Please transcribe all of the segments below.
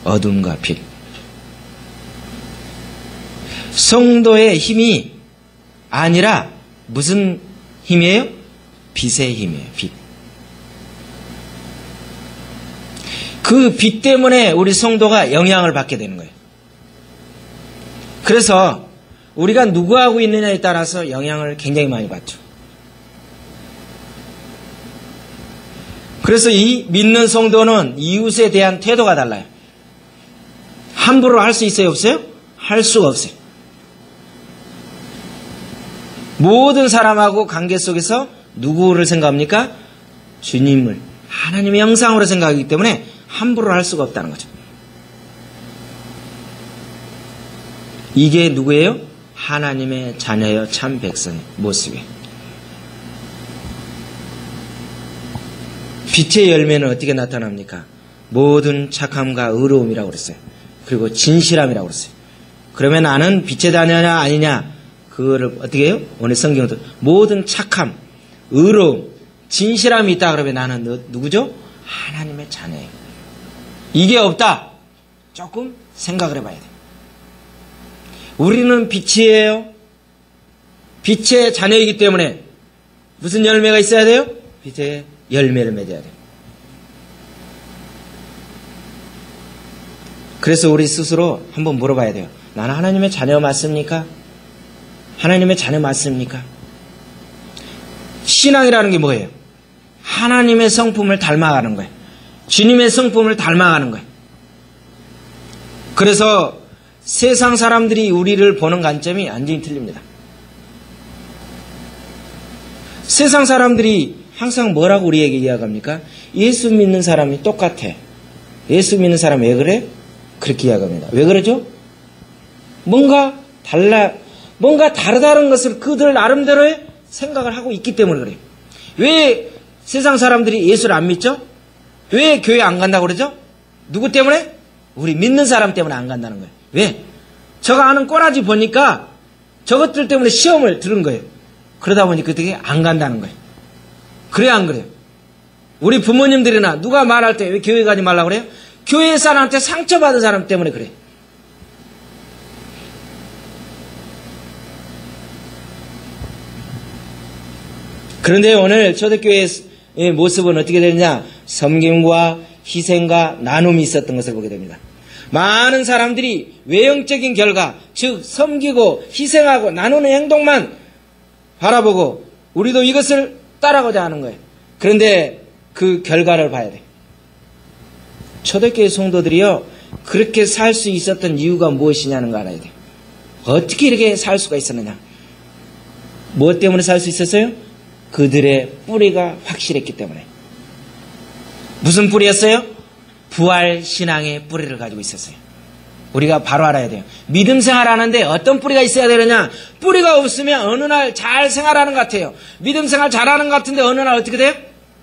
어둠과 빛. 성도의 힘이 아니라 무슨 힘이에요? 빛의 힘이에요. 빛. 그 빛 때문에 우리 성도가 영향을 받게 되는 거예요. 그래서 우리가 누구하고 있느냐에 따라서 영향을 굉장히 많이 받죠. 그래서 이 믿는 성도는 이웃에 대한 태도가 달라요. 함부로 할 수 있어요? 없어요? 할 수가 없어요. 모든 사람하고 관계 속에서 누구를 생각합니까? 주님을, 하나님의 형상으로 생각하기 때문에 함부로 할 수가 없다는 거죠. 이게 누구예요? 하나님의 자녀여 참 백성의 모습이에요. 빛의 열매는 어떻게 나타납니까? 모든 착함과 의로움이라고 그랬어요. 그리고 진실함이라고 그랬어요. 그러면 나는 빛의 자녀냐 아니냐? 그거를 어떻게 해요? 오늘 성경도 모든 착함, 의로움, 진실함이 있다 그러면 나는 누구죠? 하나님의 자녀예요. 이게 없다. 조금 생각을 해봐야 돼요. 우리는 빛이에요. 빛의 자녀이기 때문에 무슨 열매가 있어야 돼요? 빛의 열매를 맺어야 돼요. 그래서 우리 스스로 한번 물어봐야 돼요. 나는 하나님의 자녀 맞습니까? 하나님의 자녀 맞습니까? 신앙이라는 게 뭐예요? 하나님의 성품을 닮아가는 거예요. 주님의 성품을 닮아가는 거예요. 그래서 세상 사람들이 우리를 보는 관점이 완전히 틀립니다. 세상 사람들이 항상 뭐라고 우리에게 이야기합니까? 예수 믿는 사람이 똑같아. 예수 믿는 사람 왜 그래? 그렇게 이야기합니다. 왜 그러죠? 뭔가 다르다는 것을 그들 나름대로의 생각을 하고 있기 때문에 그래요. 왜 세상 사람들이 예수를 안 믿죠? 왜 교회 안 간다고 그러죠? 누구 때문에? 우리 믿는 사람 때문에 안 간다는 거예요. 왜? 저가 아는 꼬라지 보니까 저것들 때문에 시험을 들은 거예요. 그러다 보니까 그게 안 간다는 거예요. 그래야 안 그래요? 우리 부모님들이나 누가 말할 때 왜 교회 가지 말라고 그래요? 교회 사람한테 상처받은 사람 때문에 그래요. 그런데 오늘 초대교회의 모습은 어떻게 되느냐? 섬김과 희생과 나눔이 있었던 것을 보게 됩니다. 많은 사람들이 외형적인 결과, 즉 섬기고 희생하고 나누는 행동만 바라보고 우리도 이것을 따라가고자 하는 거예요. 그런데 그 결과를 봐야 돼요. 초대교회 성도들이요, 그렇게 살 수 있었던 이유가 무엇이냐는 거 알아야 돼요. 어떻게 이렇게 살 수가 있었느냐? 무엇 때문에 살 수 있었어요? 그들의 뿌리가 확실했기 때문에. 무슨 뿌리였어요? 부활 신앙의 뿌리를 가지고 있었어요. 우리가 바로 알아야 돼요. 믿음 생활하는데 어떤 뿌리가 있어야 되느냐? 뿌리가 없으면 어느 날 잘 생활하는 것 같아요. 믿음 생활 잘하는 것 같은데 어느 날 어떻게 돼요?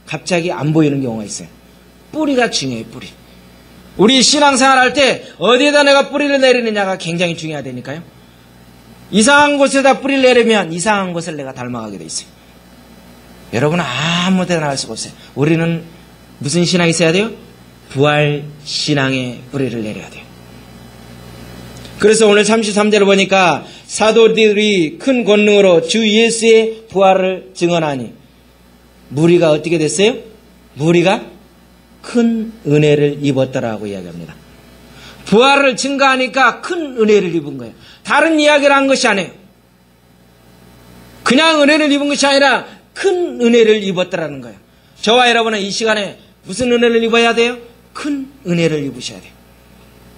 갑자기 안 보이는 경우가 있어요. 뿌리가 중요해요. 뿌리. 우리 신앙생활 할 때 어디에다 내가 뿌리를 내리느냐가 굉장히 중요하다니까요. 이상한 곳에다 뿌리를 내리면 이상한 곳을 내가 닮아가게 돼 있어요. 여러분은 아무 데나 할 수가 없어요. 우리는 무슨 신앙이 있어야 돼요? 부활 신앙의 뿌리를 내려야 돼요. 그래서 오늘 33절을 보니까 사도들이 큰 권능으로 주 예수의 부활을 증언하니 무리가 어떻게 됐어요? 무리가 큰 은혜를 입었더라고 이야기합니다. 부활을 증거하니까 큰 은혜를 입은 거예요. 다른 이야기를 한 것이 아니에요. 그냥 은혜를 입은 것이 아니라 큰 은혜를 입었더라는 거예요. 저와 여러분은 이 시간에 무슨 은혜를 입어야 돼요? 큰 은혜를 입으셔야 돼요.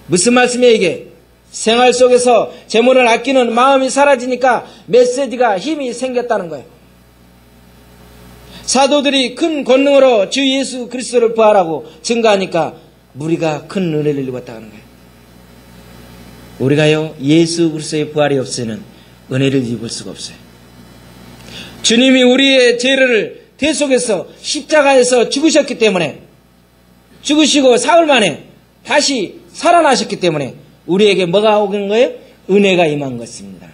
무슨 말씀이에요 이게? 생활 속에서 재물을 아끼는 마음이 사라지니까 메시지가 힘이 생겼다는 거예요. 사도들이 큰 권능으로 주 예수 그리스도를 부활하고 증거하니까 무리가 큰 은혜를 입었다는 거예요. 우리가요 예수 그리스도의 부활이 없으면 은혜를 입을 수가 없어요. 주님이 우리의 죄를 대속해서 십자가에서 죽으셨기 때문에 죽으시고 사흘 만에 다시 살아나셨기 때문에 우리에게 뭐가 오는 거예요? 은혜가 임한 것입니다.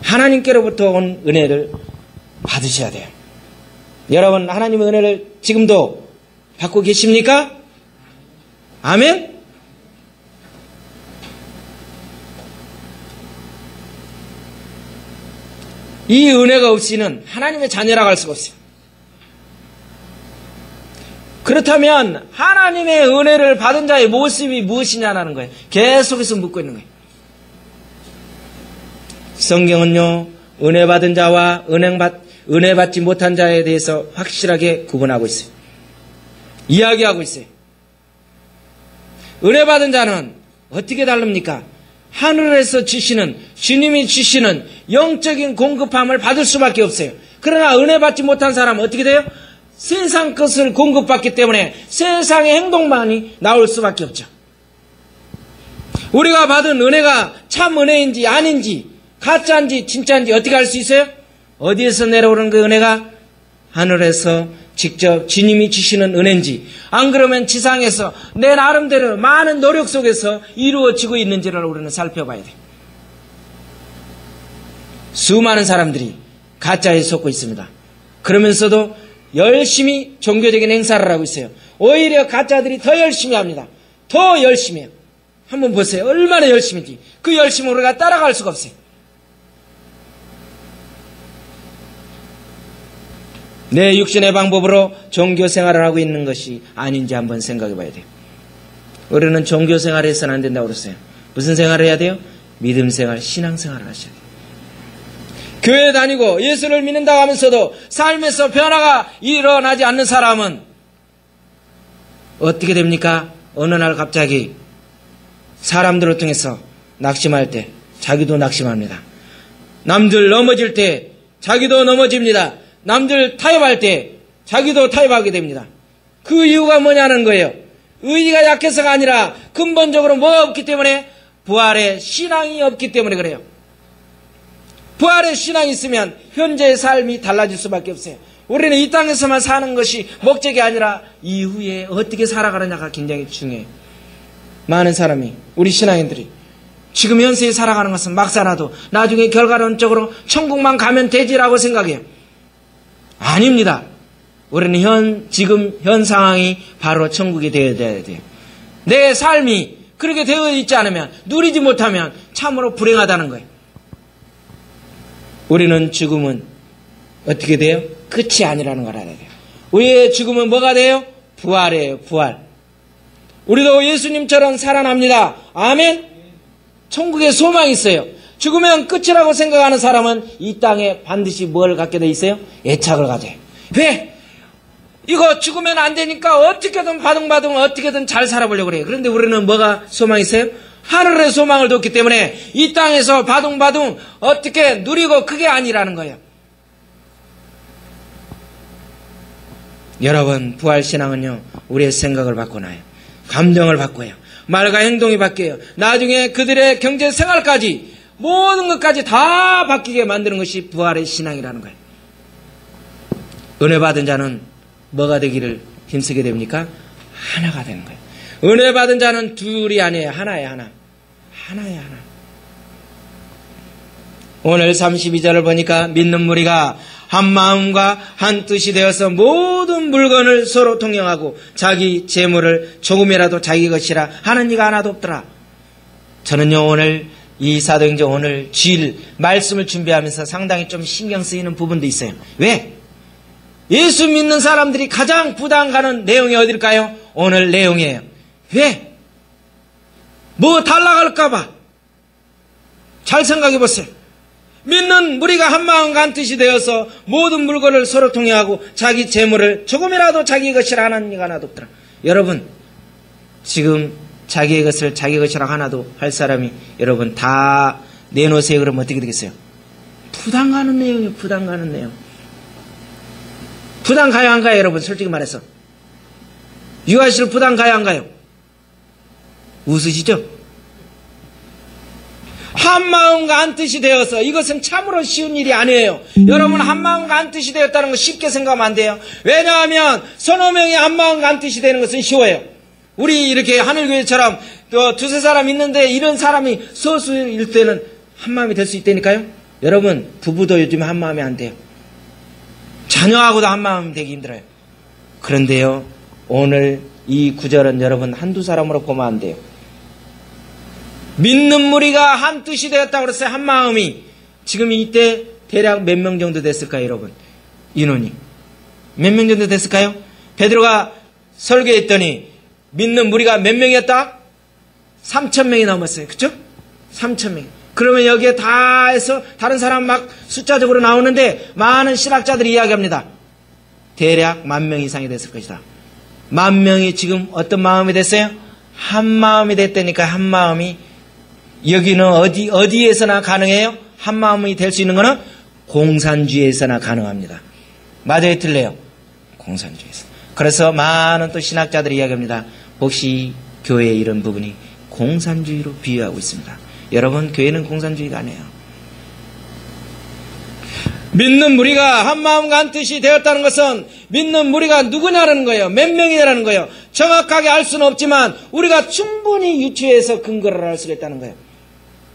하나님께로부터 온 은혜를 받으셔야 돼요. 여러분 하나님의 은혜를 지금도 받고 계십니까? 아멘? 이 은혜가 없이는 하나님의 자녀라고 할 수가 없어요. 그렇다면 하나님의 은혜를 받은 자의 모습이 무엇이냐는 거예요. 계속해서 묻고 있는 거예요. 성경은요, 은혜 받은 자와 은혜 받지 못한 자에 대해서 확실하게 구분하고 있어요. 이야기하고 있어요. 은혜 받은 자는 어떻게 다릅니까? 하늘에서 주시는, 주님이 주시는 영적인 공급함을 받을 수밖에 없어요. 그러나 은혜 받지 못한 사람은 어떻게 돼요? 세상 것을 공급받기 때문에 세상의 행동만이 나올 수밖에 없죠. 우리가 받은 은혜가 참 은혜인지 아닌지, 가짜인지 진짜인지 어떻게 알 수 있어요? 어디에서 내려오는 그 은혜가 하늘에서 직접 주님이 주시는 은혜인지, 안 그러면 지상에서 내 나름대로 많은 노력 속에서 이루어지고 있는지를 우리는 살펴봐야 돼요. 수많은 사람들이 가짜에 속고 있습니다. 그러면서도 열심히 종교적인 행사를 하고 있어요. 오히려 가짜들이 더 열심히 합니다. 더 열심히 해요. 한번 보세요. 얼마나 열심인지. 그 열심을 우리가 따라갈 수가 없어요. 내 육신의 방법으로 종교 생활을 하고 있는 것이 아닌지 한번 생각해 봐야 돼요. 우리는 종교 생활을 해서는 안 된다고 그랬어요. 무슨 생활을 해야 돼요? 믿음 생활, 신앙 생활을 하셔야 돼요. 교회 다니고 예수를 믿는다고 하면서도 삶에서 변화가 일어나지 않는 사람은 어떻게 됩니까? 어느 날 갑자기 사람들을 통해서 낙심할 때 자기도 낙심합니다. 남들 넘어질 때 자기도 넘어집니다. 남들 타협할 때 자기도 타협하게 됩니다. 그 이유가 뭐냐는 거예요. 의지가 약해서가 아니라 근본적으로 뭐가 없기 때문에? 부활의 신앙이 없기 때문에 그래요. 부활의 신앙이 있으면 현재의 삶이 달라질 수밖에 없어요. 우리는 이 땅에서만 사는 것이 목적이 아니라 이후에 어떻게 살아가느냐가 굉장히 중요해요. 많은 사람이, 우리 신앙인들이 지금 현세에 살아가는 것은 막 살아도 나중에 결과론적으로 천국만 가면 되지라고 생각해요. 아닙니다. 우리는 지금 현 상황이 바로 천국이 되어야 돼요. 내 삶이 그렇게 되어 있지 않으면, 누리지 못하면 참으로 불행하다는 거예요. 우리는 죽음은 어떻게 돼요? 끝이 아니라는 걸 알아야 돼요. 우리의 죽음은 뭐가 돼요? 부활이에요. 부활. 우리도 예수님처럼 살아납니다. 아멘. 천국에 소망이 있어요. 죽으면 끝이라고 생각하는 사람은 이 땅에 반드시 뭘 갖게 돼 있어요? 애착을 가져요. 왜? 이거 죽으면 안 되니까 어떻게든 바둥바둥 어떻게든 잘 살아보려고 그래요. 그런데 우리는 뭐가 소망이 있어요? 하늘의 소망을 뒀기 때문에 이 땅에서 바둥바둥 어떻게 누리고 그게 아니라는 거예요. 여러분, 부활신앙은요, 우리의 생각을 바꿔놔요. 감정을 바꿔요. 말과 행동이 바뀌어요. 나중에 그들의 경제생활까지 모든 것까지 다 바뀌게 만드는 것이 부활의 신앙이라는 거예요. 은혜 받은 자는 뭐가 되기를 힘쓰게 됩니까? 하나가 되는 거예요. 은혜 받은 자는 둘이 아니에요. 하나예요. 하나. 하나예요. 하나. 오늘 32절을 보니까 믿는 무리가 한 마음과 한 뜻이 되어서 모든 물건을 서로 통용하고 자기 재물을 조금이라도 자기 것이라 하는 이가 하나도 없더라. 저는요, 오늘 이 사도행전 오늘 주일 말씀을 준비하면서 상당히 좀 신경 쓰이는 부분도 있어요. 왜? 예수 믿는 사람들이 가장 부담 가는 내용이 어딜까요? 오늘 내용이에요. 왜? 뭐 달라갈까봐. 잘 생각해 보세요. 믿는 무리가 한 마음과 한 뜻이 되어서 모든 물건을 서로 통용하고 자기 재물을 조금이라도 자기 것이라 하는 이가 하나도 없더라. 여러분, 지금 자기의 것을 자기 것이라 하나도 할 사람이 여러분 다 내놓으세요. 그러면 어떻게 되겠어요? 부담 가는 내용이에요. 부담 가는 내용. 부담 가요 안 가요? 여러분 솔직히 말해서 유아실 부담 가요 안 가요? 웃으시죠? 한 마음과 한 뜻이 되어서 이것은 참으로 쉬운 일이 아니에요. 여러분 한 마음과 한 뜻이 되었다는 거 쉽게 생각하면 안 돼요. 왜냐하면 서너 명이 한 마음과 한 뜻이 되는 것은 쉬워요. 우리 이렇게 하늘교회처럼 또 두세 사람 있는데 이런 사람이 소수일 때는 한 마음이 될 수 있다니까요. 여러분 부부도 요즘 한 마음이 안 돼요. 자녀하고도 한 마음 되기 힘들어요. 그런데요, 오늘 이 구절은 여러분 한두 사람으로 보면 안 돼요. 믿는 무리가 한 뜻이 되었다고 그랬어요. 한 마음이. 지금 이때 대략 몇 명 정도 됐을까요, 여러분? 인원이. 몇 명 정도 됐을까요? 베드로가 설교했더니 믿는 무리가 몇 명이었다? 3,000명이 넘었어요. 그쵸? 3,000명. 그러면 여기에 다 해서 다른 사람 막 숫자적으로 나오는데 많은 신학자들이 이야기합니다. 대략 10,000명 이상이 됐을 것이다. 10,000명이 지금 어떤 마음이 됐어요? 한 마음이 됐다니까. 한 마음이. 여기는 어디에서나 가능해요? 한 마음이 될 수 있는 거는 공산주의에서나 가능합니다. 맞아요, 틀려요? 공산주의에서. 그래서 많은 또 신학자들이 이야기합니다. 혹시 교회의 이런 부분이 공산주의로 비유하고 있습니다. 여러분, 교회는 공산주의가 아니에요. 믿는 무리가 한 마음과 한 뜻이 되었다는 것은 믿는 무리가 누구냐라는 거예요. 몇 명이냐라는 거예요. 정확하게 알 수는 없지만 우리가 충분히 유추해서 근거를 알 수가 있다는 거예요.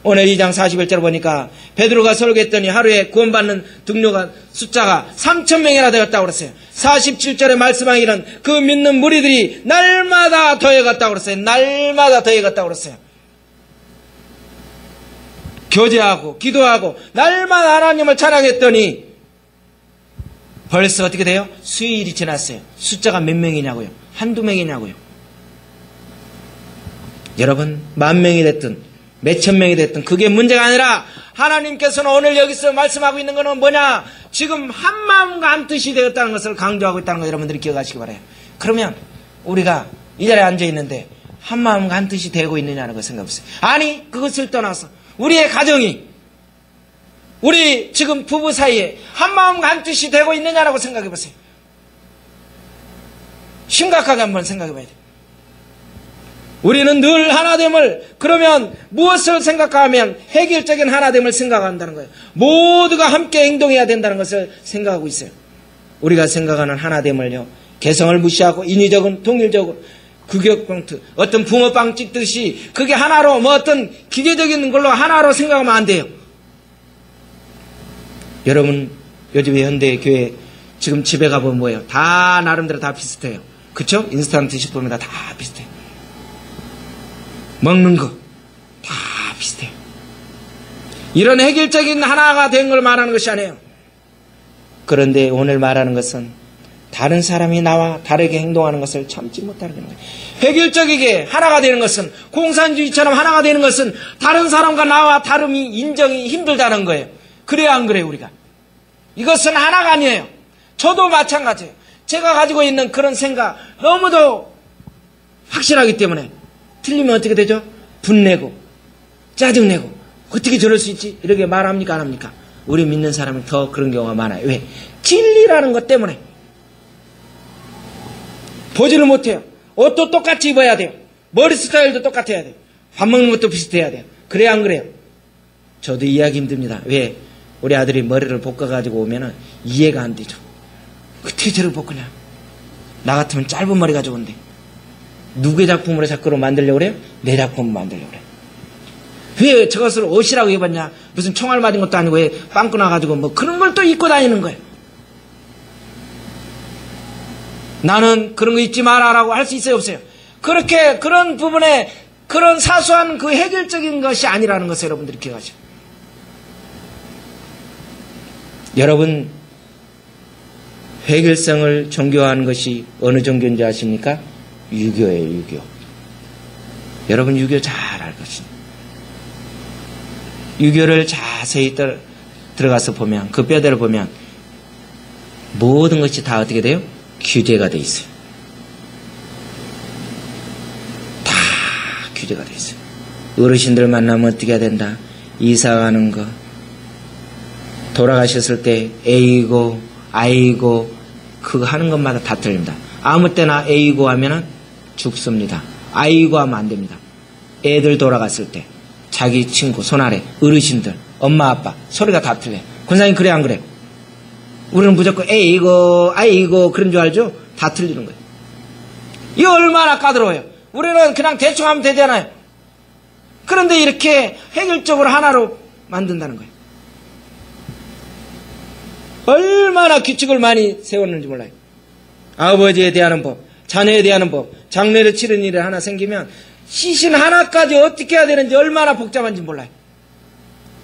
오늘 2장 41절 보니까 베드로가 설교했더니 하루에 구원받는 등료가 숫자가 3,000명이나 되었다고 그랬어요. 47절에 말씀하기는 그 믿는 무리들이 날마다 더해갔다고 그랬어요. 날마다 더해갔다고 그랬어요. 교제하고 기도하고 날마다 하나님을 찬양했더니 벌써 어떻게 돼요? 수일이 지났어요. 숫자가 몇 명이냐고요? 한두 명이냐고요? 여러분, 10,000명이 됐든 몇천 명이 됐든 그게 문제가 아니라 하나님께서는 오늘 여기서 말씀하고 있는 것은 뭐냐? 지금 한 마음과 한 뜻이 되었다는 것을 강조하고 있다는 거 여러분들이 기억하시기 바라요. 그러면 우리가 이 자리에 앉아 있는데 한 마음과 한 뜻이 되고 있느냐는 걸 생각해 보세요. 아니, 그것을 떠나서 우리의 가정이, 우리 지금 부부 사이에 한 마음과 한 뜻이 되고 있느냐라고 생각해 보세요. 심각하게 한번 생각해 봐야 돼요. 우리는 늘 하나됨을, 그러면 무엇을 생각하면 획일적인 하나됨을 생각한다는 거예요. 모두가 함께 행동해야 된다는 것을 생각하고 있어요. 우리가 생각하는 하나됨을요, 개성을 무시하고 인위적인 통일적으로 규격봉투, 어떤 붕어빵 찍듯이 그게 하나로 뭐 어떤 기계적인 걸로 하나로 생각하면 안 돼요. 여러분, 요즘에 현대 교회 지금 집에 가보면 뭐예요? 다 나름대로 다 비슷해요. 그쵸? 인스턴트 식품이다 다 비슷해요. 먹는 거 다 비슷해요. 이런 획일적인 하나가 된 걸 말하는 것이 아니에요. 그런데 오늘 말하는 것은 다른 사람이 나와 다르게 행동하는 것을 참지 못하는 거예요. 획일적이게 하나가 되는 것은, 공산주의처럼 하나가 되는 것은 다른 사람과 나와 다름이 인정이 힘들다는 거예요. 그래야 안 그래요, 우리가? 이것은 하나가 아니에요. 저도 마찬가지예요. 제가 가지고 있는 그런 생각 너무도 확실하기 때문에 틀리면 어떻게 되죠? 분내고 짜증내고 어떻게 저럴 수 있지? 이렇게 말합니까, 안 합니까? 우리 믿는 사람은 더 그런 경우가 많아요. 왜? 진리라는 것 때문에 보지를 못해요. 옷도 똑같이 입어야 돼요. 머리 스타일도 똑같아야 돼요. 밥 먹는 것도 비슷해야 돼요. 그래야 안 그래요? 저도 이해하기 힘듭니다. 왜? 우리 아들이 머리를 볶아가지고 오면은 이해가 안 되죠. 어떻게 저를 볶으냐? 나 같으면 짧은 머리 가지고 온대. 누구의 작품으로 자꾸로 만들려고 그래요? 내 작품을 만들려고 그래요. 왜 저것을 옷이라고 입었냐? 무슨 총알 맞은 것도 아니고 왜 빵꾸 나가지고 뭐 그런 걸 또 입고 다니는 거예요. 나는 그런 거 입지 마라라고 할 수 있어요, 없어요? 그렇게 그런 부분에 그런 사소한 그 해결적인 것이 아니라는 것을 여러분들이 기억하죠. 여러분, 획일성을 종교화하는 것이 어느 종교인지 아십니까? 유교예요, 유교. 여러분, 유교 잘 알 것입니다. 유교를 자세히 들어가서 보면, 그 뼈대를 보면 모든 것이 다 어떻게 돼요? 규제가 돼 있어요. 다 규제가 돼 있어요. 어르신들 만나면 어떻게 해야 된다? 이사 가는 거, 돌아가셨을 때 에이고 아이고 그거 하는 것마다 다 틀립니다. 아무 때나 에이고 하면은 죽습니다. 아이고 하면 안 됩니다. 애들 돌아갔을 때 자기 친구, 손아래, 어르신들, 엄마 아빠 소리가 다 틀려요. 권사님 그래 안 그래? 우리는 무조건 에이고 아이고 그런 줄 알죠? 다 틀리는 거예요. 이 얼마나 까다로워요. 우리는 그냥 대충 하면 되잖아요. 그런데 이렇게 해결적으로 하나로 만든다는 거예요. 얼마나 규칙을 많이 세웠는지 몰라요. 아버지에 대한 법, 자녀에 대한 법, 장례를 치르는 일이 하나 생기면 시신 하나까지 어떻게 해야 되는지 얼마나 복잡한지 몰라요.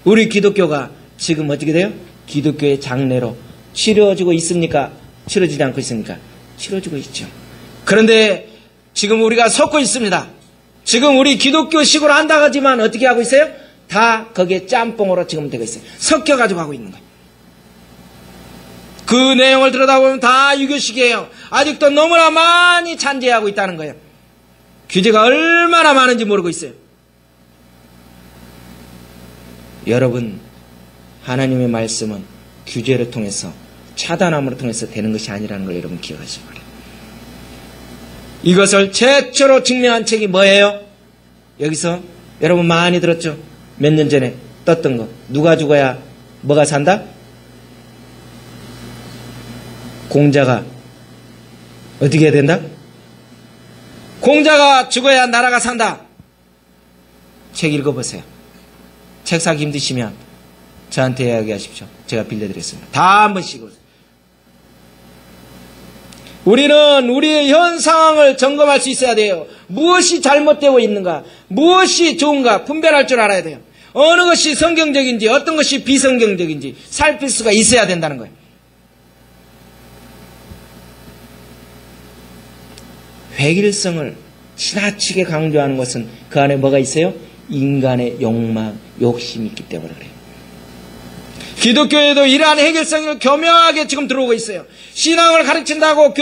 우리 기독교가 지금 어떻게 돼요? 기독교의 장례로 치러지고 있습니까? 치러지지 않고 있습니까? 치러지고 있죠. 그런데 지금 우리가 섞고 있습니다. 지금 우리 기독교식으로 한다고 하지만 어떻게 하고 있어요? 다 거기에 짬뽕으로 지금 되고 있어요. 섞여가지고 하고 있는 거예요. 그 내용을 들여다보면 다 유교식이에요. 아직도 너무나 많이 잔재하고 있다는 거예요. 규제가 얼마나 많은지 모르고 있어요. 여러분, 하나님의 말씀은 규제를 통해서, 차단함으로 통해서 되는 것이 아니라는 걸 여러분 기억하시기 바랍니다. 이것을 최초로 증명한 책이 뭐예요? 여기서 여러분 많이 들었죠? 몇 년 전에 떴던 거. 누가 죽어야 뭐가 산다? 공자가 어떻게 해야 된다? 공자가 죽어야 나라가 산다. 책 읽어보세요. 책 사기 힘드시면 저한테 이야기하십시오. 제가 빌려드리겠습니다. 다 한 번씩. 우리는 우리의 현 상황을 점검할 수 있어야 돼요. 무엇이 잘못되고 있는가, 무엇이 좋은가 분별할 줄 알아야 돼요. 어느 것이 성경적인지 어떤 것이 비성경적인지 살필 수가 있어야 된다는 거예요. 획일성을 지나치게 강조하는 것은 그 안에 뭐가 있어요? 인간의 욕망, 욕심이 있기 때문에 그래요. 기독교에도 이러한 획일성을 교묘하게 지금 들어오고 있어요. 신앙을 가르친다고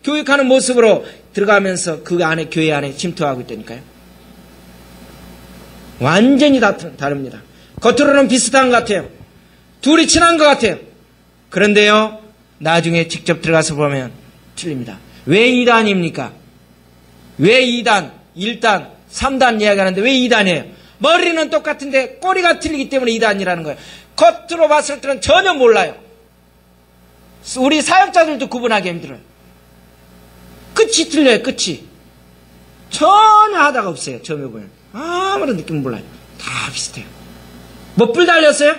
교육하는 모습으로 들어가면서 그 안에, 교회 안에 침투하고 있다니까요. 완전히 다릅니다. 겉으로는 비슷한 것 같아요. 둘이 친한 것 같아요. 그런데요, 나중에 직접 들어가서 보면 틀립니다. 왜 2단입니까? 왜 2단, 1단, 3단 이야기하는데 왜 2단이에요? 머리는 똑같은데 꼬리가 틀리기 때문에 2단이라는 거예요. 겉으로 봤을 때는 전혀 몰라요. 우리 사역자들도 구분하기 힘들어요. 끝이 틀려요, 끝이. 전혀 하다가 없어요, 처음에 보면. 아무런 느낌 몰라요. 다 비슷해요. 뭐 뿔 달렸어요?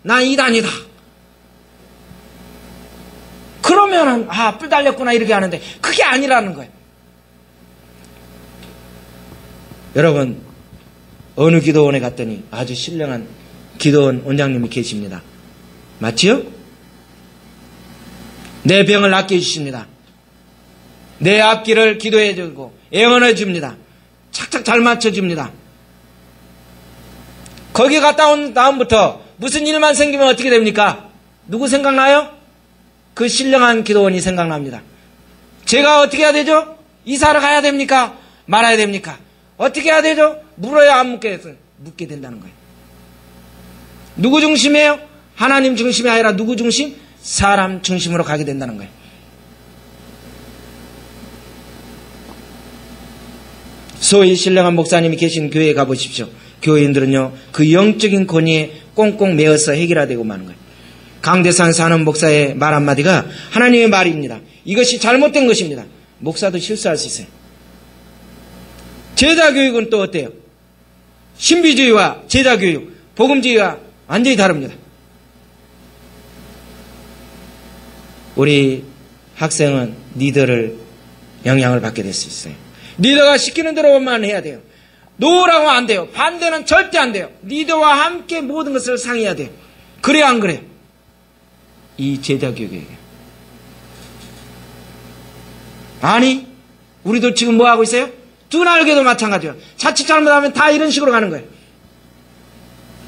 난 2단이다. 그러면은, 뿔 달렸구나, 이렇게 하는데, 그게 아니라는 거예요. 여러분, 어느 기도원에 갔더니 아주 신령한 기도원 원장님이 계십니다. 맞지요? 내 병을 낫게 해주십니다. 내 앞길을 기도해주고 애원해줍니다. 착착 잘 맞춰줍니다. 거기 갔다 온 다음부터 무슨 일만 생기면 어떻게 됩니까? 누구 생각나요? 그 신령한 기도원이 생각납니다. 제가 어떻게 해야 되죠? 이사를 가야 됩니까? 말아야 됩니까? 어떻게 해야 되죠? 물어야 안 묻게 된다는 거예요. 누구 중심이에요? 하나님 중심이 아니라 누구 중심? 사람 중심으로 가게 된다는 거예요. 소위 신령한 목사님이 계신 교회에 가보십시오. 교인들은요, 그 영적인 권위에 꽁꽁 매어서 해결해야 되고 마는 거예요. 강대산 사는 목사의 말 한마디가 하나님의 말입니다. 이것이 잘못된 것입니다. 목사도 실수할 수 있어요. 제자교육은 또 어때요? 신비주의와 제자교육, 복음주의가 완전히 다릅니다. 우리 학생은 리더를 영향을 받게 될 수 있어요. 리더가 시키는 대로만 해야 돼요. 노라고 안 돼요. 반대는 절대 안 돼요. 리더와 함께 모든 것을 상의해야 돼요. 그래야 안 그래요? 이 제자교육이에요. 아니, 우리도 지금 뭐 하고 있어요? 두 날개도 마찬가지예요. 자칫 잘못하면 다 이런 식으로 가는 거예요.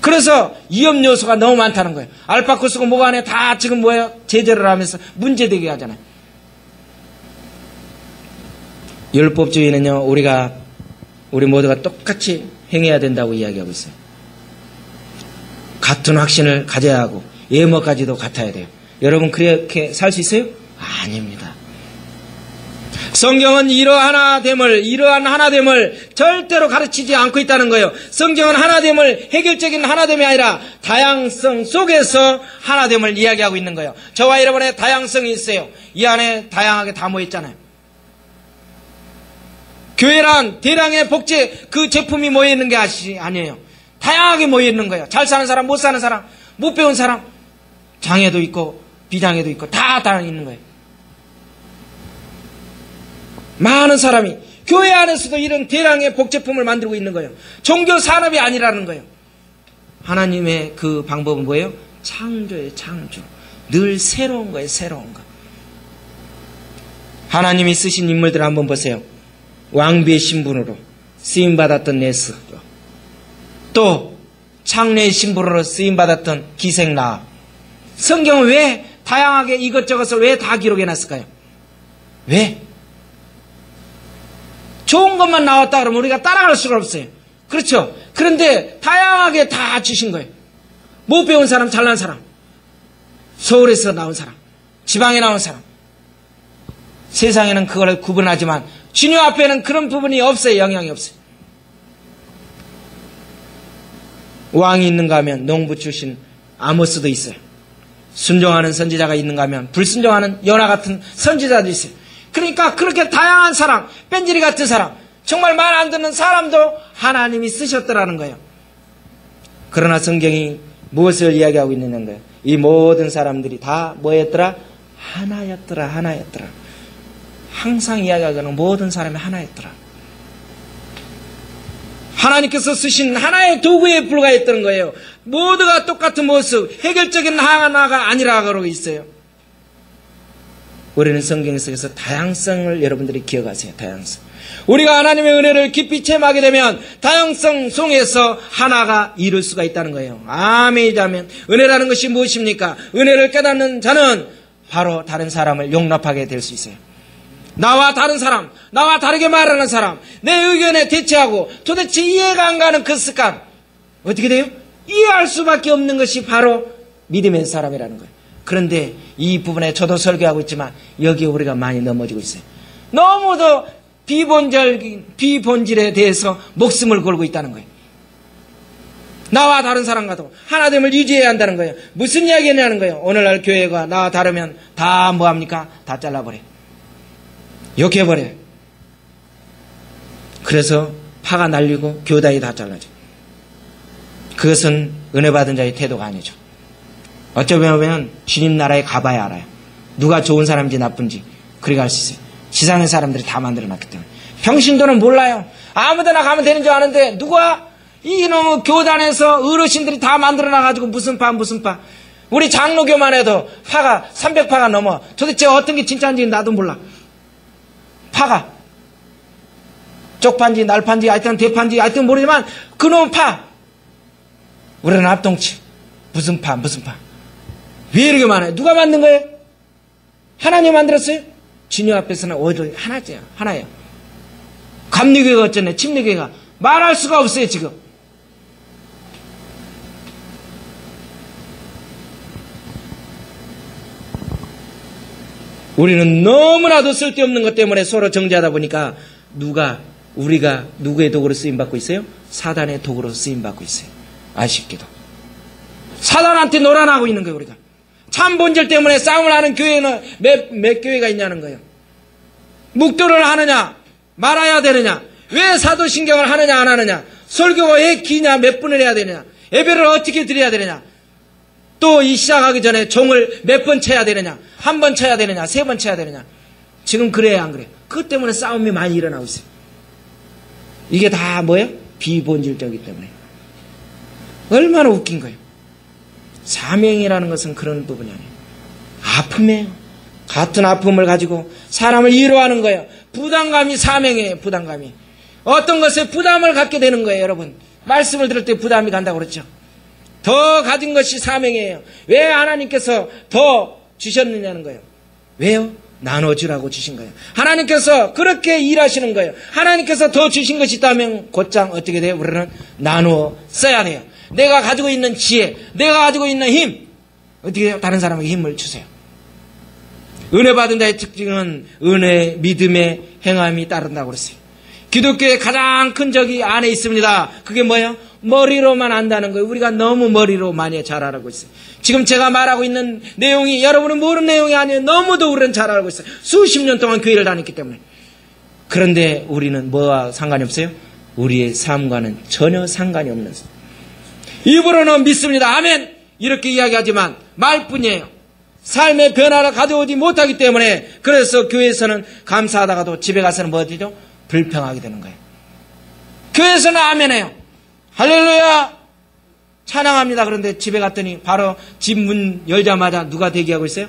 그래서 위험 요소가 너무 많다는 거예요. 알파 코스고 뭐가 안에 다 지금 뭐예요? 제재를 하면서 문제되게 하잖아요. 율법주의는요, 우리 모두가 똑같이 행해야 된다고 이야기하고 있어요. 같은 확신을 가져야 하고 예모까지도 같아야 돼요. 여러분 그렇게 살 수 있어요? 아닙니다. 성경은 이러한 하나됨을 절대로 가르치지 않고 있다는 거예요. 성경은 하나됨을 해결적인 하나됨이 아니라 다양성 속에서 하나됨을 이야기하고 있는 거예요. 저와 여러분의 다양성이 있어요. 이 안에 다양하게 다 모여있잖아요. 교회란 대량의 복제 그 제품이 모여있는 게 아니에요. 다양하게 모여있는 거예요. 잘 사는 사람, 못 사는 사람, 못 배운 사람, 장애도 있고 비장애도 있고 다 있는 거예요. 많은 사람이 교회 안에서도 이런 대량의 복제품을 만들고 있는 거예요. 종교 산업이 아니라는 거예요. 하나님의 그 방법은 뭐예요? 창조예요, 창조. 늘 새로운 거예요, 새로운 거. 하나님이 쓰신 인물들을 한번 보세요. 왕비의 신분으로 쓰임받았던 네스, 또 창녀의 신분으로 쓰임받았던 기생 라합. 성경은 왜 다양하게 이것저것을 왜 다 기록해놨을까요? 왜? 좋은 것만 나왔다 그러면 우리가 따라갈 수가 없어요. 그렇죠? 그런데 다양하게 다 주신 거예요. 못 배운 사람, 잘난 사람, 서울에서 나온 사람, 지방에 나온 사람. 세상에는 그걸 구분하지만 주님 앞에는 그런 부분이 없어요. 영향이 없어요. 왕이 있는가 하면 농부 출신 아모스도 있어요. 순종하는 선지자가 있는가 하면 불순종하는 요나 같은 선지자도 있어요. 그러니까 그렇게 다양한 사람, 뺀질이 같은 사람, 정말 말 안 듣는 사람도 하나님이 쓰셨더라는 거예요. 그러나 성경이 무엇을 이야기하고 있는 거예요? 이 모든 사람들이 다 뭐였더라? 하나였더라, 하나였더라. 항상 이야기하는 모든 사람이 하나였더라. 하나님께서 쓰신 하나의 도구에 불과했던 거예요. 모두가 똑같은 모습, 획일적인 하나가 아니라 그러고 있어요. 우리는 성경 속에서 다양성을 여러분들이 기억하세요. 다양성. 우리가 하나님의 은혜를 깊이 체험하게 되면 다양성 속에서 하나가 이룰 수가 있다는 거예요. 아멘이자면 은혜라는 것이 무엇입니까? 은혜를 깨닫는 자는 바로 다른 사람을 용납하게 될 수 있어요. 나와 다른 사람, 나와 다르게 말하는 사람, 내 의견에 대체하고 도대체 이해가 안 가는 그 습관, 어떻게 돼요? 이해할 수밖에 없는 것이 바로 믿음의 사람이라는 거예요. 그런데 이 부분에 저도 설교하고 있지만 여기에 우리가 많이 넘어지고 있어요. 너무도 비본질에 대해서 목숨을 걸고 있다는 거예요. 나와 다른 사람과도 하나됨을 유지해야 한다는 거예요. 무슨 이야기냐는 거예요. 오늘날 교회가 나와 다르면 다 뭐합니까? 다 잘라버려요. 욕해버려요. 그래서 파가 날리고 교단이 다 잘라져요. 그것은 은혜 받은 자의 태도가 아니죠. 어쩌면 주님 나라에 가봐야 알아요. 누가 좋은 사람인지 나쁜지 그렇게 알 수 있어요. 지상의 사람들이 다 만들어놨기 때문에. 평신도는 몰라요. 아무데나 가면 되는 줄 아는데 누가 이놈의 교단에서 어르신들이 다 만들어놔가지고 무슨 파. 우리 장로교만 해도 파가 300파가 넘어. 도대체 어떤 게 진짜인지 나도 몰라. 파가 쪽파인지 날파인지 하여튼 대파인지 하여튼 모르지만 그놈 파. 우리는 합동치. 무슨 파. 왜 이렇게 많아요? 누가 만든 거예요? 하나님 만들었어요? 주님 앞에서는 오히려 하나예요. 감리교회가 어쩌네, 침례교회가. 말할 수가 없어요, 지금. 우리는 너무나도 쓸데없는 것 때문에 서로 정죄하다 보니까 우리가 누구의 도구로 쓰임받고 있어요? 사단의 도구로 쓰임받고 있어요. 아쉽게도. 사단한테 놀아나고 있는 거예요, 우리가. 참 본질 때문에 싸움을 하는 교회는 몇 교회가 있냐는 거예요. 묵도를 하느냐, 말아야 되느냐, 왜 사도신경을 하느냐, 안 하느냐, 설교가 왜 기냐, 몇 분을 해야 되느냐, 예배를 어떻게 드려야 되느냐, 또 이 시작하기 전에 종을 몇 번 쳐야 되느냐, 한 번 쳐야 되느냐, 3번 쳐야 되느냐. 지금 그래야 안 그래? 그것 때문에 싸움이 많이 일어나고 있어요. 이게 다 뭐예요? 비본질적이기 때문에. 얼마나 웃긴 거예요. 사명이라는 것은 그런 부분이 아니에요. 아픔이에요. 같은 아픔을 가지고 사람을 위로하는 거예요. 부담감이 사명이에요. 부담감이. 어떤 것에 부담을 갖게 되는 거예요. 여러분. 말씀을 들을 때 부담이 간다고 그랬죠. 더 가진 것이 사명이에요. 왜 하나님께서 더 주셨느냐는 거예요. 왜요? 나눠주라고 주신 거예요. 하나님께서 그렇게 일하시는 거예요. 하나님께서 더 주신 것이 있다면 곧장 어떻게 돼요? 우리는 나누어 써야 돼요. 내가 가지고 있는 지혜, 내가 가지고 있는 힘, 어떻게 해요? 다른 사람에게 힘을 주세요. 은혜 받은 자의 특징은 은혜, 믿음의 행함이 따른다고 그랬어요. 기독교의 가장 큰 적이 안에 있습니다. 그게 뭐예요? 머리로만 안다는 거예요. 우리가 너무 머리로 많이 잘 알고 있어요. 지금 제가 말하고 있는 내용이 여러분은 모르는 내용이 아니에요. 너무도 우리는 잘 알고 있어요. 수십 년 동안 교회를 다녔기 때문에. 그런데 우리는 뭐와 상관이 없어요? 우리의 삶과는 전혀 상관이 없는 입으로는 믿습니다. 아멘. 이렇게 이야기하지만 말뿐이에요. 삶의 변화를 가져오지 못하기 때문에 그래서 교회에서는 감사하다가도 집에 가서는 뭐 되죠? 불평하게 되는 거예요. 교회에서는 아멘해요. 할렐루야 찬양합니다. 그런데 집에 갔더니 바로 집 문 열자마자 누가 대기하고 있어요?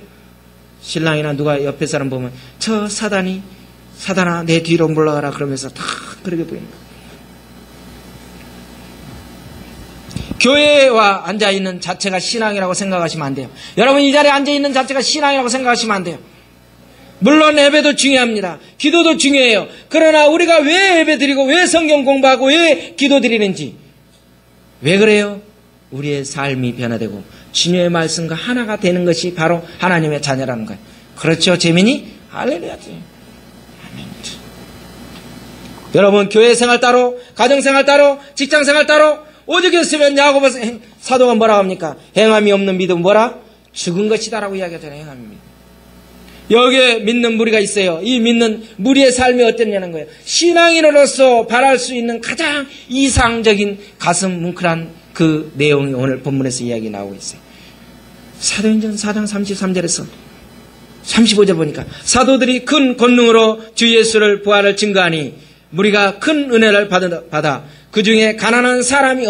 신랑이나 누가 옆에 사람 보면 저 사단아 내 뒤로 물러가라 그러면서 다 그렇게 보이는 거예요. 교회와 앉아있는 자체가 신앙이라고 생각하시면 안 돼요. 여러분 이 자리에 앉아있는 자체가 신앙이라고 생각하시면 안 돼요. 물론 예배도 중요합니다. 기도도 중요해요. 그러나 우리가 왜 예배 드리고 왜 성경 공부하고 왜 기도 드리는지 왜 그래요? 우리의 삶이 변화되고 주님의 말씀과 하나가 되는 것이 바로 하나님의 자녀라는 거예요. 그렇죠 재민이? 할렐루야. 여러분 교회 생활 따로 가정 생활 따로 직장 생활 따로 오죽했으면 야고보 사도가 뭐라고 합니까? 행함이 없는 믿음 뭐라? 죽은 것이다라고 이야기하잖아요. 행함입니다. 여기에 믿는 무리가 있어요. 이 믿는 무리의 삶이 어땠냐는 거예요. 신앙인으로서 바랄 수 있는 가장 이상적인 가슴 뭉클한 그 내용이 오늘 본문에서 이야기 나오고 있어요. 사도행전 4장 33절에서 35절 보니까 사도들이 큰 권능으로 주 예수를 부활을 증거하니 무리가 큰 은혜를 받아 그 중에 가난한 사람이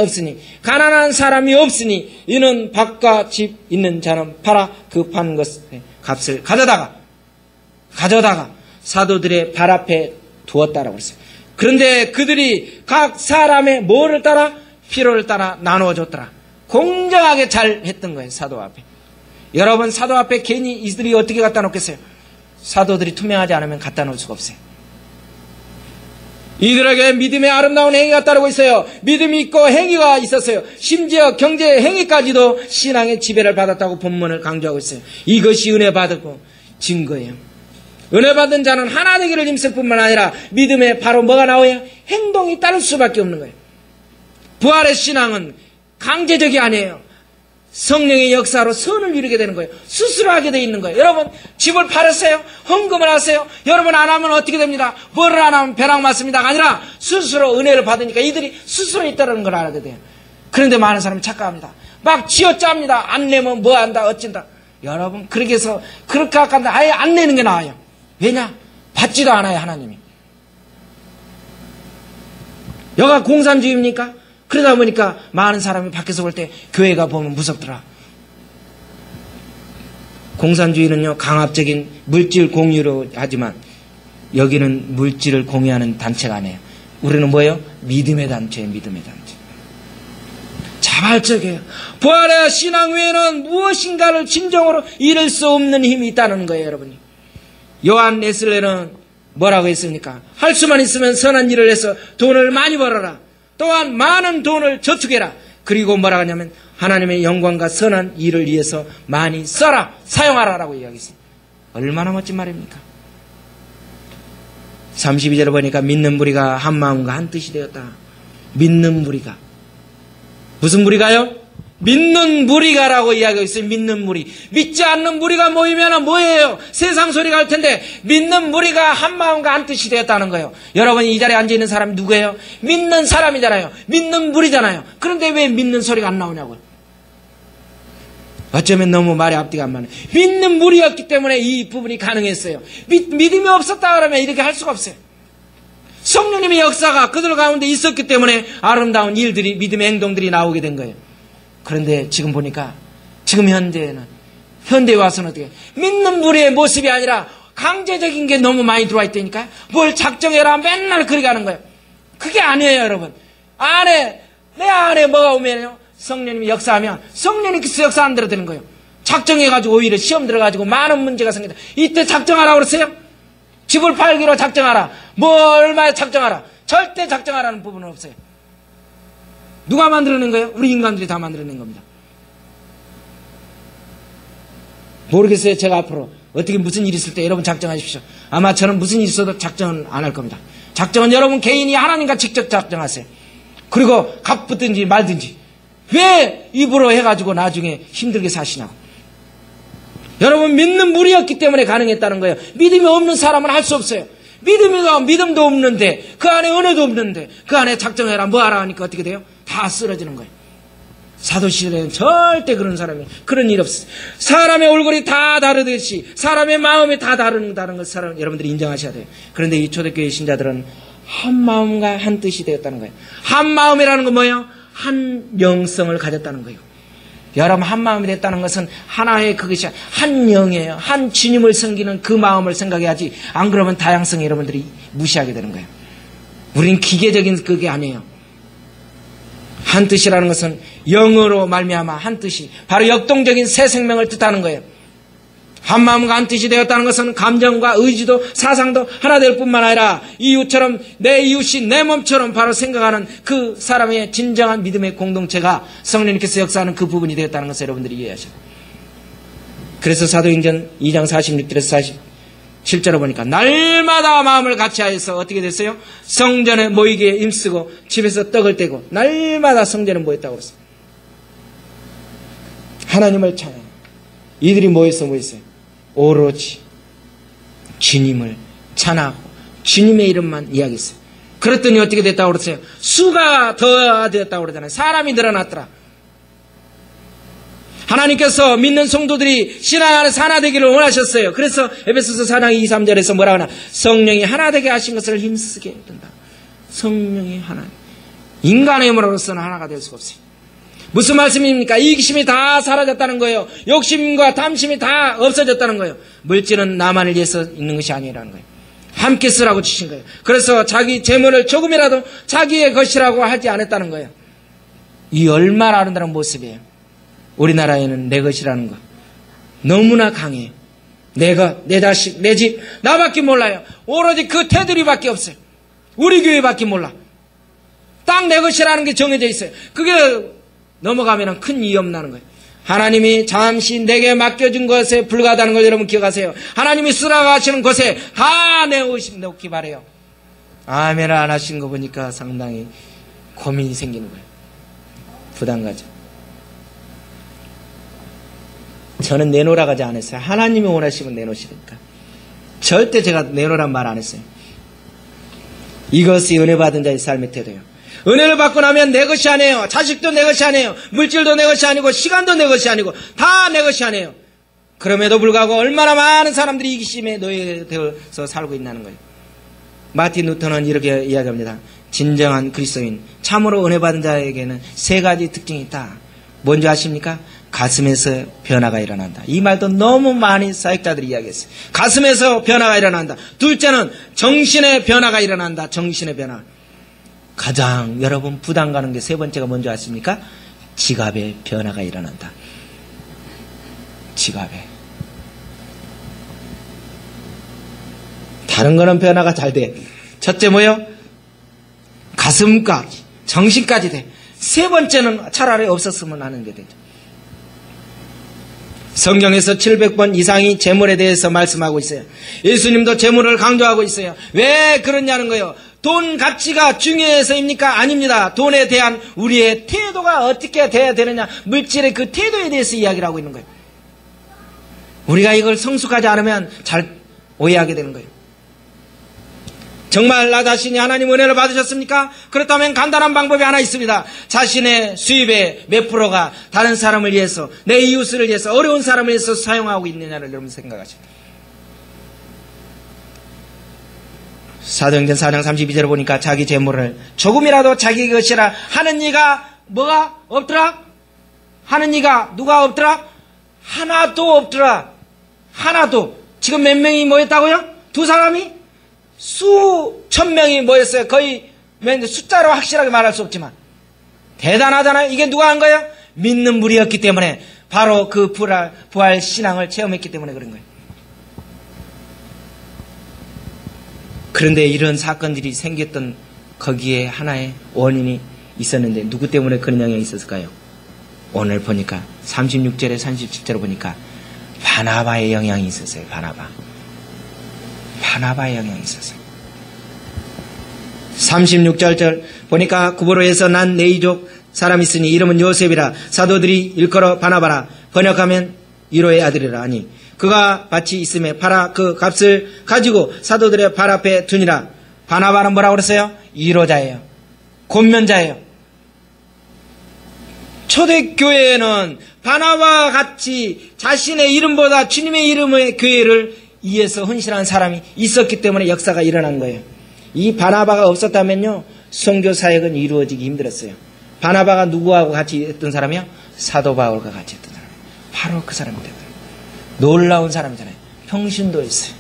없으니 이는 밭과 집 있는 자는 팔아 그 판 것의 값을 가져다가 사도들의 발 앞에 두었다라고 했어요. 그런데 그들이 각 사람의 뭐를 따라? 필요를 따라 나누어 줬더라. 공정하게 잘 했던 거예요. 사도 앞에. 여러분 사도 앞에 괜히 이들이 어떻게 갖다 놓겠어요? 사도들이 투명하지 않으면 갖다 놓을 수가 없어요. 이들에게 믿음의 아름다운 행위가 따르고 있어요. 믿음이 있고 행위가 있었어요. 심지어 경제 행위까지도 신앙의 지배를 받았다고 본문을 강조하고 있어요. 이것이 은혜 받고 증거예요. 은혜 받은 자는 하나 되기를 힘쓸 뿐만 아니라 믿음에 바로 뭐가 나와야? 행동이 따를 수밖에 없는 거예요. 부활의 신앙은 강제적이 아니에요. 성령의 역사로 선을 이루게 되는 거예요. 스스로 하게 돼 있는 거예요. 여러분 집을 팔았어요? 헌금을 하세요? 여러분 안 하면 어떻게 됩니다? 뭐를 안 하면 벼락 맞습니다가 아니라 스스로 은혜를 받으니까 이들이 스스로 있다는 걸 알게 돼요. 그런데 많은 사람이 착각합니다. 막 쥐어짭니다. 안 내면 뭐 한다 어쩐다. 여러분 그렇게 해서 그렇게 아까운데 아예 안 내는 게 나아요. 왜냐? 받지도 않아요. 하나님이. 여가 공산주의입니까? 그러다 보니까 많은 사람이 밖에서 볼 때 교회가 보면 무섭더라. 공산주의는요 강압적인 물질 공유로 하지만 여기는 물질을 공유하는 단체가 아니에요. 우리는 뭐예요? 믿음의 단체예요. 믿음의 단체. 자발적이에요. 부활의 신앙 외에는 무엇인가를 진정으로 잃을 수 없는 힘이 있다는 거예요. 여러분이. 요한 웨슬레는 뭐라고 했습니까? 할 수만 있으면 선한 일을 해서 돈을 많이 벌어라. 또한 많은 돈을 저축해라. 그리고 뭐라고 하냐면 하나님의 영광과 선한 일을 위해서 많이 써라. 사용하라라고 이야기했어요. 얼마나 멋진 말입니까? 32절을 보니까 믿는 무리가 한 마음과 한 뜻이 되었다. 믿는 무리가. 무슨 무리가요? 믿는 무리가라고 이야기하고 있어요. 믿는 무리. 믿지 않는 무리가 모이면 뭐예요? 세상 소리가 할 텐데 믿는 무리가 한 마음과 한 뜻이 되었다는 거예요. 여러분 이 자리에 앉아있는 사람이 누구예요? 믿는 사람이잖아요. 믿는 무리잖아요. 그런데 왜 믿는 소리가 안 나오냐고요. 어쩌면 너무 말이 앞뒤가 안 맞네. 믿는 무리였기 때문에 이 부분이 가능했어요. 믿음이 없었다 그러면 이렇게 할 수가 없어요. 성령님의 역사가 그들 가운데 있었기 때문에 아름다운 일들이 믿음의 행동들이 나오게 된 거예요. 그런데 지금 보니까 지금 현대에 와서는 어떻게 믿는 무리의 모습이 아니라 강제적인 게 너무 많이 들어와 있다니까요. 뭘 작정해라 맨날 그렇게 하는 거예요. 그게 아니에요. 여러분 내 안에 뭐가 오면요 성령님이 역사하면 성령님이 역사하는 대로 되는 거예요. 작정해가지고 오히려 시험 들어가지고 많은 문제가 생긴다. 이때 작정하라고 그랬어요? 집을 팔기로 작정하라. 뭐 얼마에 작정하라. 절대 작정하라는 부분은 없어요. 누가 만들어낸 거예요? 우리 인간들이 다 만들어낸 겁니다. 모르겠어요. 제가 앞으로 어떻게 무슨 일이 있을 때 여러분 작정하십시오. 아마 저는 무슨 일이 있어도 작정은 안 할 겁니다. 작정은 여러분 개인이 하나님과 직접 작정하세요. 그리고 갚든지 말든지. 왜 입으로 해가지고 나중에 힘들게 사시냐고. 여러분 믿는 무리였기 때문에 가능했다는 거예요. 믿음이 없는 사람은 할 수 없어요. 믿음도 없는데 그 안에 은혜도 없는데 그 안에 작정해라 뭐하라 하니까 어떻게 돼요? 다 쓰러지는 거예요. 사도시대에는 절대 그런 사람이 그런 일 없어요. 사람의 얼굴이 다 다르듯이 사람의 마음이 다 다른 걸 여러분들이 인정하셔야 돼요. 그런데 이 초대교회 신자들은 한 마음과 한 뜻이 되었다는 거예요. 한 마음이라는 건 뭐예요? 한 영성을 가졌다는 거예요. 여러분, 한 마음이 됐다는 것은 하나의 그것이 한 영이에요. 한 주님을 섬기는 그 마음을 생각해야지. 안 그러면 다양성을 여러분들이 무시하게 되는 거예요. 우린 기계적인 그게 아니에요. 한 뜻이라는 것은 영으로 말미암아 한 뜻이 바로 역동적인 새 생명을 뜻하는 거예요. 한 마음과 한 뜻이 되었다는 것은 감정과 의지도 사상도 하나 될 뿐만 아니라 이웃처럼 내 이웃이 내 몸처럼 바로 생각하는 그 사람의 진정한 믿음의 공동체가 성령님께서 역사하는 그 부분이 되었다는 것을 여러분들이 이해하셔야 돼요. 그래서 사도행전 2장 46절에서 47절을 보니까 날마다 마음을 같이하여서 어떻게 됐어요? 성전에 모이기에 힘쓰고 집에서 떡을 떼고 날마다 성전에 모였다고 그랬어요. 하나님을 찬양. 이들이 모였어요. 오로지 주님을 찬양하고 주님의 이름만 이야기했어요. 그랬더니 어떻게 됐다고 그랬어요? 수가 더 되었다고 그러잖아요. 사람이 늘어났더라. 하나님께서 믿는 성도들이 신앙 안에서 하나 되기를 원하셨어요. 그래서 에베소서 4장 2, 3절에서 뭐라 하나? 성령이 하나 되게 하신 것을 힘쓰게 된다. 성령이 하나. 인간의 힘으로서는 하나가 될 수가 없어요. 무슨 말씀입니까? 이기심이 다 사라졌다는 거예요. 욕심과 탐심이 다 없어졌다는 거예요. 물질은 나만을 위해서 있는 것이 아니라는 거예요. 함께 쓰라고 주신 거예요. 그래서 자기 재물을 조금이라도 자기의 것이라고 하지 않았다는 거예요. 이 얼마나 아름다운 모습이에요. 우리나라에는 내 것이라는 거 너무나 강해요. 내가, 내 자식, 내 집, 나밖에 몰라요. 오로지 그 테두리밖에 없어요. 우리 교회밖에 몰라. 딱 내 것이라는 게 정해져 있어요. 그게 넘어가면 큰 위험 나는 거예요. 하나님이 잠시 내게 맡겨준 것에 불과하다는 걸 여러분 기억하세요. 하나님이 쓰라고 하시는 것에 다 내놓기 바래요. 아멘 안 하시는 거 보니까 상당히 고민이 생기는 거예요. 부담 가죠. 저는 내놓으라고 하지 않았어요. 하나님이 원하시면 내놓으시니까. 절대 제가 내놓으란 말 안 했어요. 이것이 은혜 받은 자의 삶의 태도예요. 은혜를 받고 나면 내 것이 아니에요. 자식도 내 것이 아니에요. 물질도 내 것이 아니고 시간도 내 것이 아니고 다 내 것이 아니에요. 그럼에도 불구하고 얼마나 많은 사람들이 이기심에 노예되어서 살고 있다는 거예요. 마틴 루터는 이렇게 이야기합니다. 진정한 그리스도인, 참으로 은혜 받은 자에게는 세 가지 특징이 있다. 뭔지 아십니까? 가슴에서 변화가 일어난다. 이 말도 너무 많이 사역자들이 이야기했어요. 가슴에서 변화가 일어난다. 둘째는 정신의 변화가 일어난다. 정신의 변화. 가장 여러분 부담 가는 게 세 번째가 뭔지 아십니까? 지갑의 변화가 일어난다. 지갑에. 다른 거는 변화가 잘 돼. 첫째 뭐요? 가슴까지, 정신까지 돼. 세 번째는 차라리 없었으면 하는 게 되죠. 성경에서 700번 이상이 재물에 대해서 말씀하고 있어요. 예수님도 재물을 강조하고 있어요. 왜 그러냐는 거예요. 돈 가치가 중요해서입니까? 아닙니다. 돈에 대한 우리의 태도가 어떻게 돼야 되느냐, 물질의 그 태도에 대해서 이야기를 하고 있는 거예요. 우리가 이걸 성숙하지 않으면 잘 오해하게 되는 거예요. 정말 나 자신이 하나님 은혜를 받으셨습니까? 그렇다면 간단한 방법이 하나 있습니다. 자신의 수입의 몇 프로가 다른 사람을 위해서, 내 이웃을 위해서, 어려운 사람을 위해서 사용하고 있느냐를 여러분 생각하세요. 사도행전 4장 32절을 보니까 자기 재물을 조금이라도 자기 것이라 하는 이가 뭐가 없더라? 하는 이가 누가 없더라? 하나도 없더라. 하나도. 지금 몇 명이 모였다고요? 두 사람이? 수천 명이 모였어요. 거의 숫자로 확실하게 말할 수 없지만 대단하잖아요. 이게 누가 한 거예요? 믿는 무리였기 때문에, 바로 그 부활 신앙을 체험했기 때문에 그런 거예요. 그런데 이런 사건들이 생겼던 거기에 하나의 원인이 있었는데 누구 때문에 그런 영향이 있었을까요? 오늘 보니까 36절에 37절을 보니까 바나바의 영향이 있었어요. 바나바의 영향이 있었어요. 36절 보니까 구브로에서 난 네이족 사람이 있으니 이름은 요셉이라 사도들이 일컬어 바나바라, 번역하면 이로의 아들이라 하니 그가 밭이 있음에 팔아 그 값을 가지고 사도들의 발 앞에 두니라. 바나바는 뭐라고 그랬어요? 위로자예요. 권면자예요. 초대교회에는 바나바와 같이 자신의 이름보다 주님의 이름의 교회를 위해서 헌신한 사람이 있었기 때문에 역사가 일어난 거예요. 이 바나바가 없었다면요, 선교사역은 이루어지기 힘들었어요. 바나바가 누구하고 같이 했던 사람이요? 사도 바울과 같이 했던 사람. 바로 그 사람입니다. 놀라운 사람이잖아요. 평신도 했어요.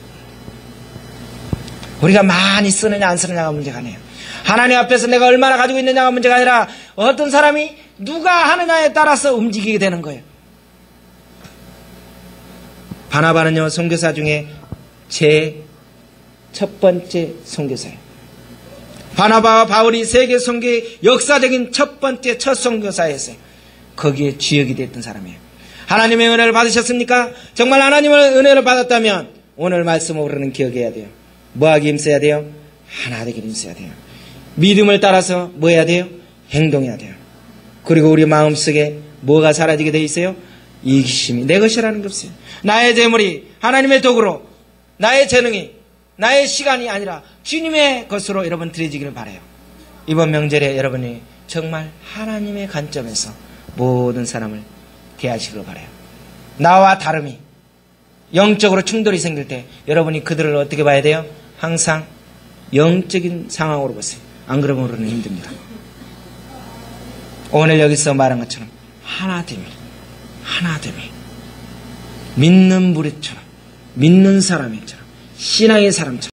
우리가 많이 쓰느냐 안 쓰느냐가 문제가 아니에요. 하나님 앞에서 내가 얼마나 가지고 있느냐가 문제가 아니라 어떤 사람이 누가 하느냐에 따라서 움직이게 되는 거예요. 바나바는요, 선교사 중에 제 첫 번째 선교사예요. 바나바와 바울이 세계 선교의 역사적인 첫 번째 첫 선교사였어요. 거기에 주역이 됐던 사람이에요. 하나님의 은혜를 받으셨습니까? 정말 하나님의 은혜를 받았다면 오늘 말씀을 우리는 기억해야 돼요. 뭐 하기 힘써야 돼요? 하나 되기 힘써야 돼요. 믿음을 따라서 뭐 해야 돼요? 행동해야 돼요. 그리고 우리 마음속에 뭐가 사라지게 돼 있어요? 이기심이 내 것이라는 게 없어요. 나의 재물이 하나님의 도구로, 나의 재능이, 나의 시간이 아니라 주님의 것으로 여러분 드려지기를 바라요. 이번 명절에 여러분이 정말 하나님의 관점에서 모든 사람을 대하시기를 바라요. 나와 다름이, 영적으로 충돌이 생길 때 여러분이 그들을 어떻게 봐야 돼요? 항상 영적인 상황으로 보세요. 안 그러면 우리는 힘듭니다. 오늘 여기서 말한 것처럼 하나됨이, 믿는 무리처럼, 믿는 사람처럼, 신앙의 사람처럼